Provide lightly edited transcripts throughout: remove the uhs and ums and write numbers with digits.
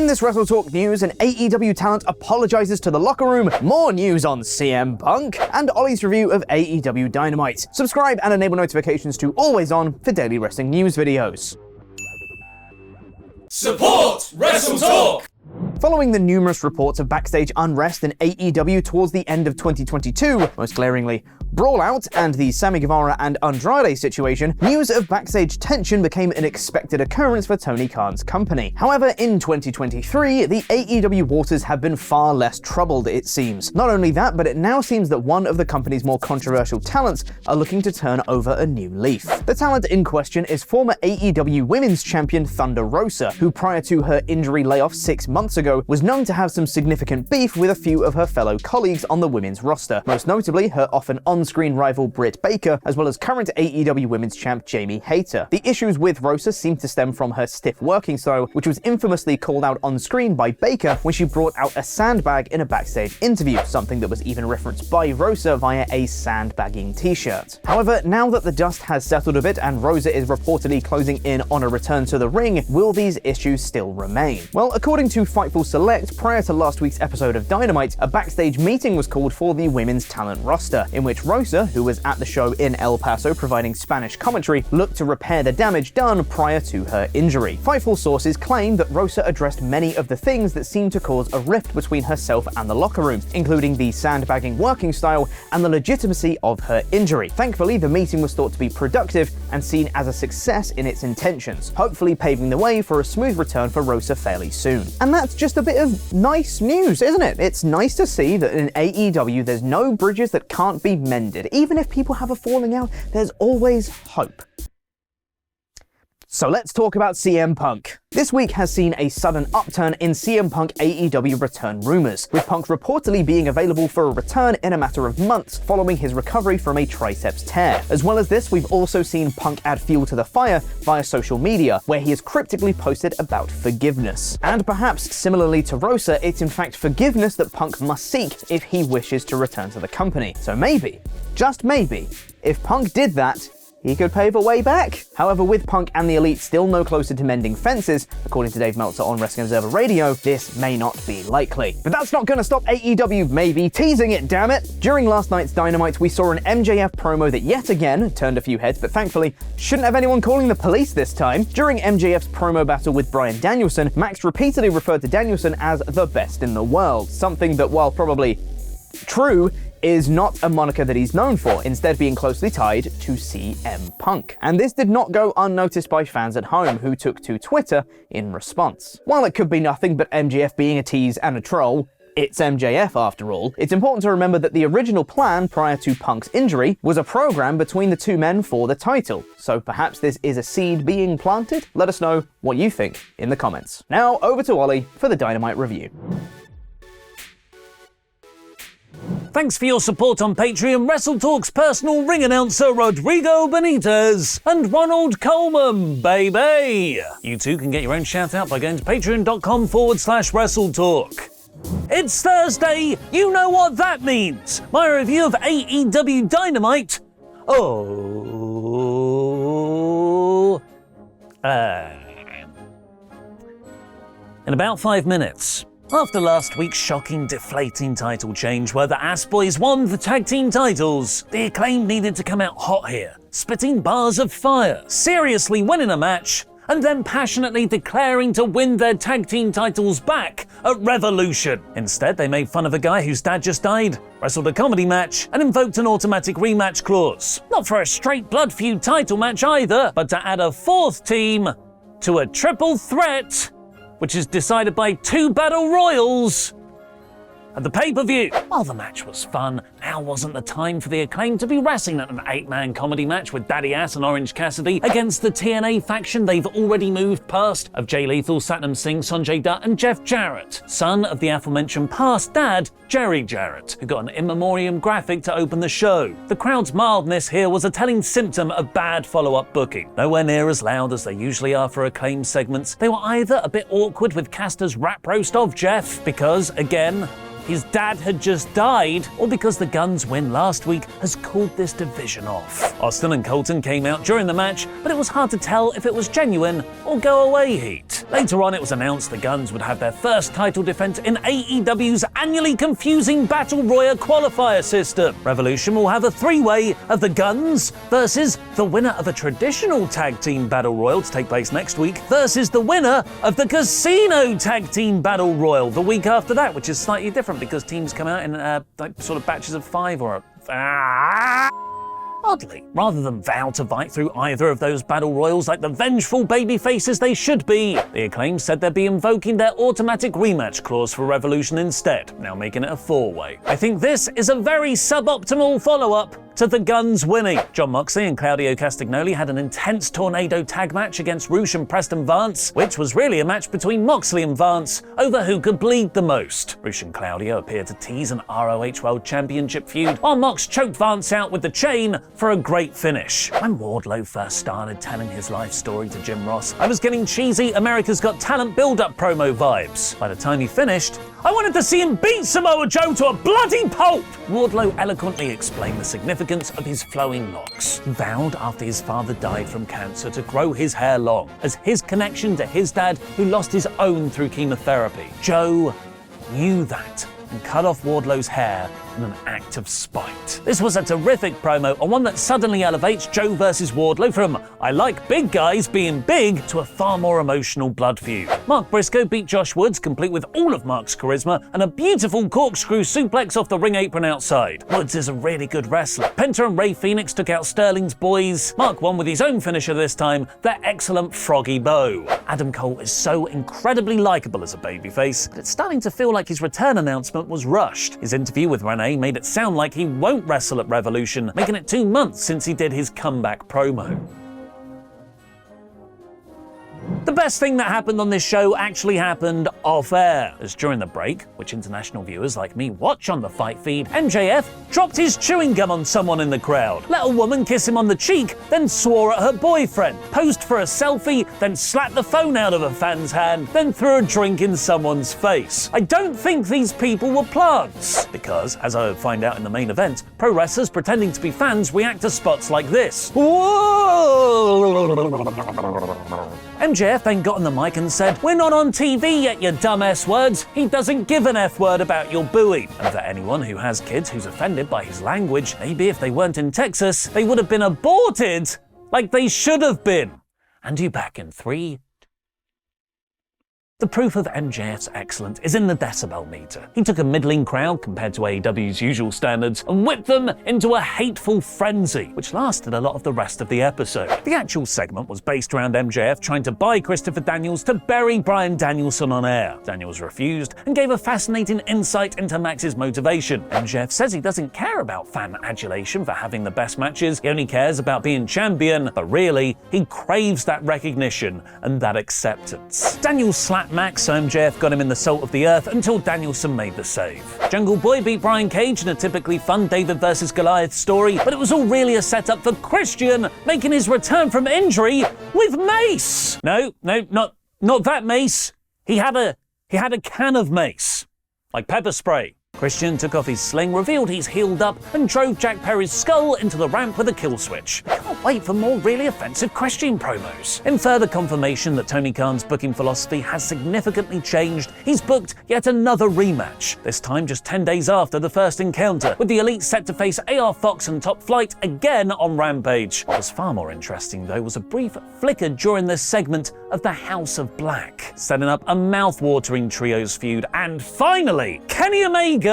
In this WrestleTalk news, an AEW talent apologizes to the locker room, more news on CM Punk, and Ollie's review of AEW Dynamite. Subscribe and enable notifications to always on for daily wrestling news videos. Support WrestleTalk! Following the numerous reports of backstage unrest in AEW towards the end of 2022, most glaringly Brawl Out and the Sammy Guevara and Andrade situation, news of backstage tension became an expected occurrence for Tony Khan's company. However, in 2023, the AEW waters have been far less troubled, it seems. Not only that, but it now seems that one of the company's more controversial talents are looking to turn over a new leaf. The talent in question is former AEW Women's Champion Thunder Rosa, who prior to her injury layoff 6 months ago was known to have some significant beef with a few of her fellow colleagues on the women's roster, most notably her often on-screen rival Britt Baker, as well as current AEW Women's Champ Jamie Hayter. The issues with Rosa seem to stem from her stiff working style, which was infamously called out on-screen by Baker when she brought out a sandbag in a backstage interview, something that was even referenced by Rosa via a sandbagging t-shirt. However, now that the dust has settled a bit and Rosa is reportedly closing in on a return to the ring, will these issues still remain? Well, according to Fightful Select, prior to last week's episode of Dynamite, a backstage meeting was called for the women's talent roster, in which Rosa, who was at the show in El Paso providing Spanish commentary, looked to repair the damage done prior to her injury. Fightful sources claim that Rosa addressed many of the things that seemed to cause a rift between herself and the locker room, including the sandbagging working style and the legitimacy of her injury. Thankfully, the meeting was thought to be productive and seen as a success in its intentions, hopefully paving the way for a smooth return for Rosa fairly soon. And that's just a bit of nice news, isn't it? It's nice to see that in AEW there's no bridges that can't be mended. Even if people have a falling out, there's always hope. So let's talk about CM Punk. This week has seen a sudden upturn in CM Punk AEW return rumors, with Punk reportedly being available for a return in a matter of months following his recovery from a triceps tear. As well as this, we've also seen Punk add fuel to the fire via social media, where he has cryptically posted about forgiveness. And perhaps similarly to Rosa, it's in fact forgiveness that Punk must seek if he wishes to return to the company. So maybe, just maybe, if Punk did that, he could pave a way back. However, with Punk and the Elite still no closer to mending fences, according to Dave Meltzer on Wrestling Observer Radio, this may not be likely. But that's not gonna stop AEW maybe teasing it, damn it! During last night's Dynamite, we saw an MJF promo that yet again turned a few heads, but thankfully shouldn't have anyone calling the police this time. During MJF's promo battle with Bryan Danielson, Max repeatedly referred to Danielson as the best in the world, something that, while probably true, is not a moniker that he's known for, instead being closely tied to CM Punk. And this did not go unnoticed by fans at home, who took to Twitter in response. While it could be nothing but MJF being a tease and a troll, it's MJF after all, it's important to remember that the original plan prior to Punk's injury was a program between the two men for the title. So perhaps this is a seed being planted? Let us know what you think in the comments. Now over to Ollie for the Dynamite review. Thanks for your support on Patreon, WrestleTalk's personal ring announcer Rodrigo Benitez and Ronald Coleman, baby! You too can get your own shout out by going to patreon.com/WrestleTalk. It's Thursday, you know what that means! My review of AEW Dynamite. In about 5 minutes. After last week's shocking, deflating title change where the Ass Boys won the tag team titles, the Acclaim needed to come out hot here, spitting bars of fire, seriously winning a match, and then passionately declaring to win their tag team titles back at Revolution. Instead, they made fun of a guy whose dad just died, wrestled a comedy match, and invoked an automatic rematch clause. Not for a straight blood feud title match either, but to add a fourth team to a triple threat, which is decided by 2 battle royals at the pay-per-view. While the match was fun, now wasn't the time for the Acclaim to be wrestling at an 8-man comedy match with Daddy Ass and Orange Cassidy against the TNA faction they've already moved past of Jay Lethal, Satnam Singh, Sanjay Dutt and Jeff Jarrett, son of the aforementioned past dad, Jerry Jarrett, who got an in memoriam graphic to open the show. The crowd's mildness here was a telling symptom of bad follow-up booking. Nowhere near as loud as they usually are for Acclaim segments, they were either a bit awkward with Caster's rap roast of Jeff, because, again, his dad had just died, or because the Guns' win last week has cooled this division off. Austin and Colton came out during the match, but it was hard to tell if it was genuine or go-away heat. Later on, it was announced the Guns would have their first title defense in AEW's annually confusing Battle Royale qualifier system. Revolution will have a three-way of the Guns versus the winner of a traditional tag team battle royal to take place next week versus the winner of the Casino Tag Team Battle Royal the week after that, which is slightly different because teams come out in like sort of batches of 5 or Oddly, rather than vow to fight through either of those battle royals like the vengeful babyfaces they should be, the Acclaim said they'd be invoking their automatic rematch clause for Revolution instead, now making it a 4-way. I think this is a very suboptimal follow-up to the Guns winning. Jon Moxley and Claudio Castagnoli had an intense tornado tag match against Rush and Preston Vance, which was really a match between Moxley and Vance over who could bleed the most. Rush and Claudio appeared to tease an ROH World Championship feud, while Mox choked Vance out with the chain for a great finish. When Wardlow first started telling his life story to Jim Ross, I was getting cheesy America's Got Talent build-up promo vibes. By the time he finished, I wanted to see him beat Samoa Joe to a bloody pulp! Wardlow eloquently explained the significance of his flowing locks. He vowed after his father died from cancer to grow his hair long, as his connection to his dad, who lost his own through chemotherapy. Joe knew that and cut off Wardlow's hair in an act of spite. This was a terrific promo, and one that suddenly elevates Joe versus Wardlow from "I like big guys being big" to a far more emotional blood feud. Mark Briscoe beat Josh Woods, complete with all of Mark's charisma and a beautiful corkscrew suplex off the ring apron outside. Woods is a really good wrestler. Penta and Ray Phoenix took out Sterling's boys. Mark won with his own finisher this time, their excellent Froggy Bow. Adam Cole is so incredibly likable as a babyface, but it's starting to feel like his return announcement was rushed. His interview with Renee made it sound like he won't wrestle at Revolution, making it 2 months since he did his comeback promo. The best thing that happened on this show actually happened off-air, as during the break, which international viewers like me watch on the Fight feed, MJF dropped his chewing gum on someone in the crowd, let a woman kiss him on the cheek, then swore at her boyfriend, posed for a selfie, then slapped the phone out of a fan's hand, then threw a drink in someone's face. I don't think these people were plugs, because, as I would find out in the main event, pro wrestlers pretending to be fans react to spots like this. Whoa! MJF then got on the mic and said, "We're not on TV yet, you dumb S-words." He doesn't give an F-word about your buoy. And for anyone who has kids who's offended by his language, maybe if they weren't in Texas, they would have been aborted like they should have been. And you back in 3. The proof of MJF's excellence is in the decibel meter. He took a middling crowd compared to AEW's usual standards and whipped them into a hateful frenzy, which lasted a lot of the rest of the episode. The actual segment was based around MJF trying to buy Christopher Daniels to bury Bryan Danielson on air. Daniels refused and gave a fascinating insight into Max's motivation. MJF says he doesn't care about fan adulation for having the best matches, he only cares about being champion, but really, he craves that recognition and that acceptance. Daniels slapped Max, so MJF got him in the salt of the earth until Danielson made the save. Jungle Boy beat Brian Cage in a typically fun David vs. Goliath story, but it was all really a setup for Christian making his return from injury with mace. No, not that mace. He had a can of mace, like pepper spray. Christian took off his sling, revealed he's healed up, and drove Jack Perry's skull into the ramp with a kill switch. I can't wait for more really offensive Christian promos. In further confirmation that Tony Khan's booking philosophy has significantly changed, he's booked yet another rematch, this time just 10 days after the first encounter, with the Elite set to face AR Fox and Top Flight again on Rampage. What was far more interesting, though, was a brief flicker during this segment of the House of Black, setting up a mouth-watering trios feud, and finally, Kenny Omega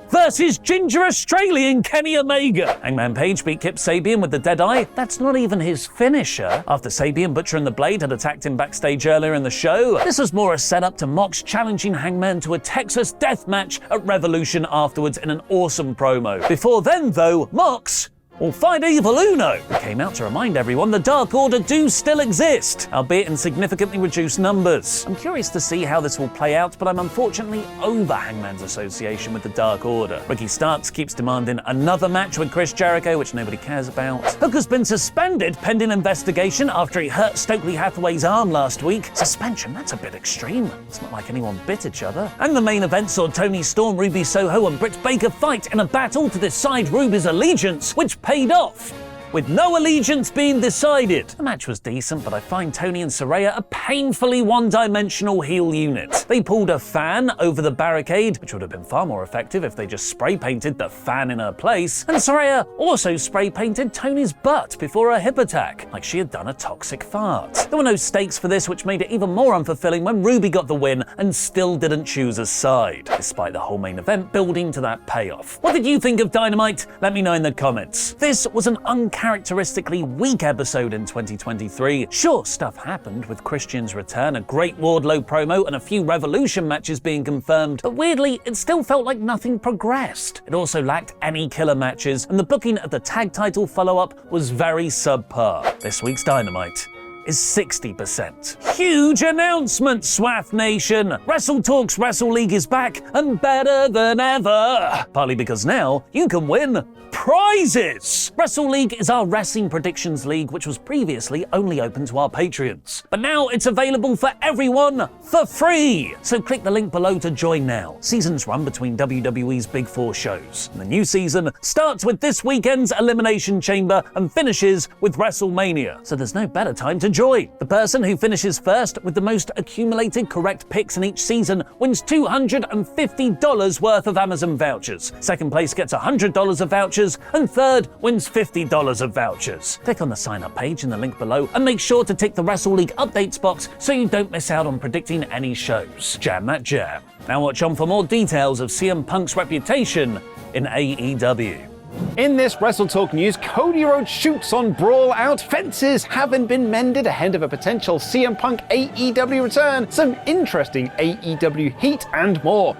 versus Ginger Australian Kenny Omega. Hangman Page beat Kip Sabian with the Deadeye. That's not even his finisher. After Sabian, Butcher and the Blade had attacked him backstage earlier in the show, this was more a setup to Mox challenging Hangman to a Texas death match at Revolution afterwards in an awesome promo. Before then, though, Mox Or fight Evil Uno, who came out to remind everyone the Dark Order do still exist, albeit in significantly reduced numbers. I'm curious to see how this will play out, but I'm unfortunately over Hangman's association with the Dark Order. Ricky Starks keeps demanding another match with Chris Jericho, which nobody cares about. Hook has been suspended pending investigation after he hurt Stokely Hathaway's arm last week. Suspension, that's a bit extreme. It's not like anyone bit each other. And the main event saw Toni Storm, Ruby Soho and Britt Baker fight in a battle to decide Ruby's allegiance, which paid off, with no allegiance being decided. The match was decent, but I find Toni and Saraya a painfully one-dimensional heel unit. They pulled a fan over the barricade, which would have been far more effective if they just spray-painted the fan in her place, and Saraya also spray-painted Toni's butt before a hip attack, like she had done a toxic fart. There were no stakes for this, which made it even more unfulfilling when Ruby got the win and still didn't choose a side, despite the whole main event building to that payoff. What did you think of Dynamite? Let me know in the comments. This was an uncharacteristically weak episode in 2023. Sure, stuff happened with Christian's return, a great Wardlow promo, and a few Revolution matches being confirmed, but weirdly, it still felt like nothing progressed. It also lacked any killer matches, and the booking of the tag title follow-up was very subpar. This week's Dynamite is 60%. Huge announcement, SWAF Nation! WrestleTalk's Wrestle League is back and better than ever! Partly because now you can win prizes! Wrestle League is our wrestling predictions league, which was previously only open to our Patreons. But now it's available for everyone for free! So click the link below to join now. Seasons run between WWE's Big Four shows. And the new season starts with this weekend's Elimination Chamber and finishes with WrestleMania. So there's no better time to join. The person who finishes first with the most accumulated correct picks in each season wins $250 worth of Amazon vouchers. Second place gets $100 of vouchers, and third wins $50 of vouchers. Click on the sign up page in the link below and make sure to tick the Wrestle League updates box so you don't miss out on predicting any shows. Jam that jam. Now watch on for more details of CM Punk's reputation in AEW. In this WrestleTalk news, Cody Rhodes shoots on Brawl Out, fences haven't been mended ahead of a potential CM Punk AEW return, some interesting AEW heat and more.